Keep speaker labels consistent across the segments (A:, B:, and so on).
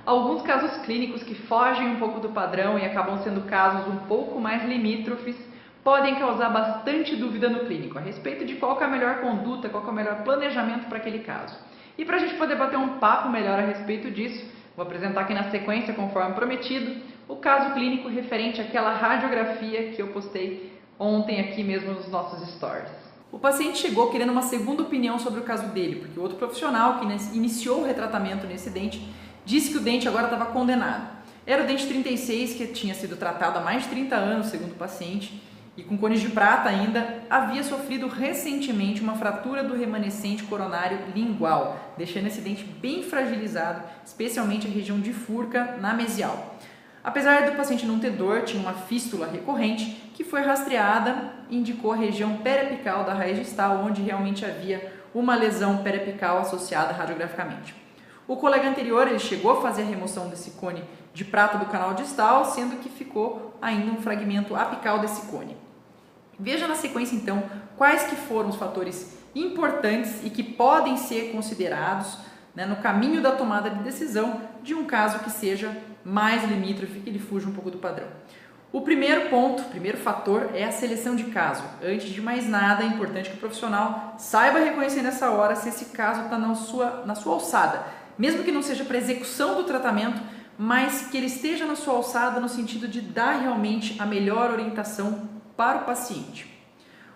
A: alguns casos clínicos que fogem um pouco do padrão e acabam sendo casos um pouco mais limítrofes podem causar bastante dúvida no clínico a respeito de qual que é a melhor conduta, qual que é o melhor planejamento para aquele caso. E para a gente poder bater um papo melhor a respeito disso, vou apresentar aqui na sequência, conforme prometido, o caso clínico referente àquela radiografia que eu postei ontem aqui mesmo nos nossos stories. O paciente chegou querendo uma segunda opinião sobre o caso dele, porque o outro profissional que iniciou o retratamento nesse dente disse que o dente agora estava condenado. Era o dente 36 que tinha sido tratado há mais de 30 anos, segundo o paciente, e com cones de prata ainda, havia sofrido recentemente uma fratura do remanescente coronário lingual, deixando esse dente bem fragilizado, especialmente a região de furca na mesial. Apesar do paciente não ter dor, tinha uma fístula recorrente que foi rastreada e indicou a região periapical da raiz distal, onde realmente havia uma lesão periapical associada radiograficamente. O colega anterior ele chegou a fazer a remoção desse cone de prata do canal distal, sendo que ficou ainda um fragmento apical desse cone. Veja na sequência então quais que foram os fatores importantes e que podem ser considerados no caminho da tomada de decisão de um caso que seja mais limítrofe, que ele fuja um pouco do padrão. O primeiro ponto, o primeiro fator é a seleção de caso. Antes de mais nada, é importante que o profissional saiba reconhecer nessa hora se esse caso está na sua alçada, mesmo que não seja para execução do tratamento, mas que ele esteja na sua alçada no sentido de dar realmente a melhor orientação para o paciente.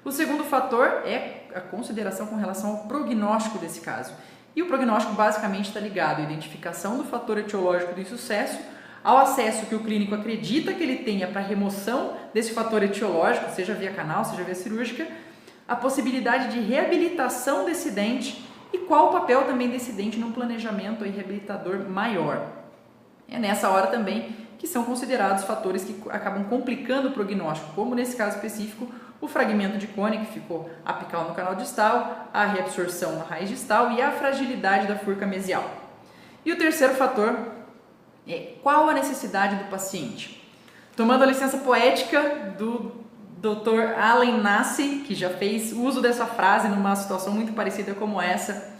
A: O segundo fator é a consideração com relação ao prognóstico desse caso. E o prognóstico basicamente está ligado à identificação do fator etiológico do insucesso, ao acesso que o clínico acredita que ele tenha para a remoção desse fator etiológico, seja via canal, seja via cirúrgica, a possibilidade de reabilitação desse dente e qual o papel também desse dente num planejamento reabilitador maior. É nessa hora também que são considerados fatores que acabam complicando o prognóstico, como nesse caso específico, o fragmento de cone que ficou apical no canal distal, a reabsorção na raiz distal e a fragilidade da furca mesial. E o terceiro fator é qual a necessidade do paciente. Tomando a licença poética do Dr. Allen Nasse, que já fez uso dessa frase numa situação muito parecida como essa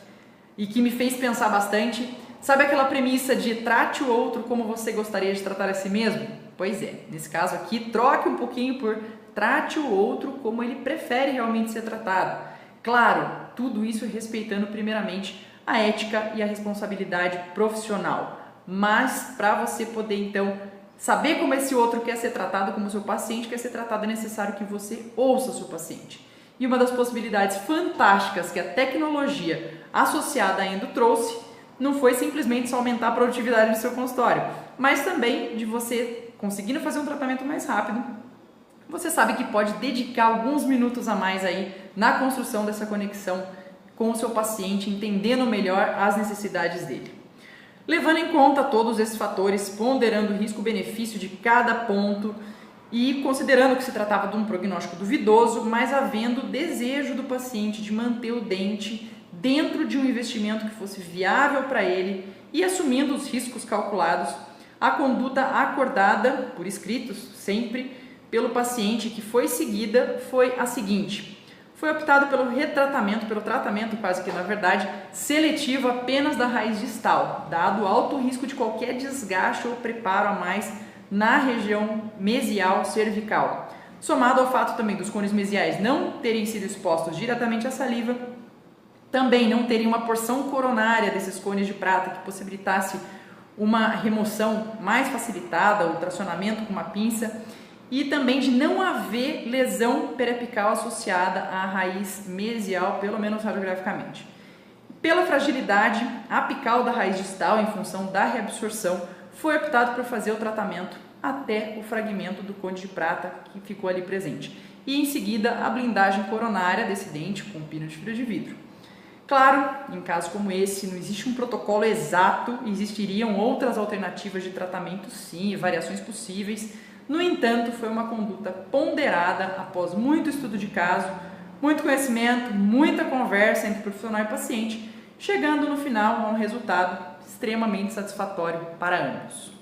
A: e que me fez pensar bastante. Sabe aquela premissa de trate o outro como você gostaria de tratar a si mesmo? Pois é, nesse caso aqui, troque um pouquinho por trate o outro como ele prefere realmente ser tratado. Claro, tudo isso respeitando primeiramente a ética e a responsabilidade profissional. Mas para você poder então saber como esse outro quer ser tratado, como o seu paciente quer ser tratado, é necessário que você ouça o seu paciente. E uma das possibilidades fantásticas que a tecnologia associada à endo trouxe não foi simplesmente só aumentar a produtividade do seu consultório, mas também de você conseguindo fazer um tratamento mais rápido, você sabe que pode dedicar alguns minutos a mais aí na construção dessa conexão com o seu paciente, entendendo melhor as necessidades dele. Levando em conta todos esses fatores, ponderando o risco-benefício de cada ponto e considerando que se tratava de um prognóstico duvidoso, mas havendo desejo do paciente de manter o dente dentro de um investimento que fosse viável para ele e assumindo os riscos calculados, a conduta acordada por escritos sempre pelo paciente que foi seguida foi a seguinte: foi optado pelo retratamento, pelo tratamento quase que na verdade seletivo apenas da raiz distal, dado o alto risco de qualquer desgaste ou preparo a mais na região mesial cervical, somado ao fato também dos cones mesiais não terem sido expostos diretamente à saliva, também não teria uma porção coronária desses cones de prata que possibilitasse uma remoção mais facilitada, o tracionamento com uma pinça, e também de não haver lesão periapical associada à raiz mesial, pelo menos radiograficamente. Pela fragilidade apical da raiz distal, em função da reabsorção, foi optado por fazer o tratamento até o fragmento do cone de prata que ficou ali presente. E em seguida, a blindagem coronária desse dente com pino de fibra de vidro. Claro, em casos como esse, não existe um protocolo exato, existiriam outras alternativas de tratamento sim, variações possíveis. No entanto, foi uma conduta ponderada após muito estudo de caso, muito conhecimento, muita conversa entre profissional e paciente, chegando no final a um resultado extremamente satisfatório para ambos.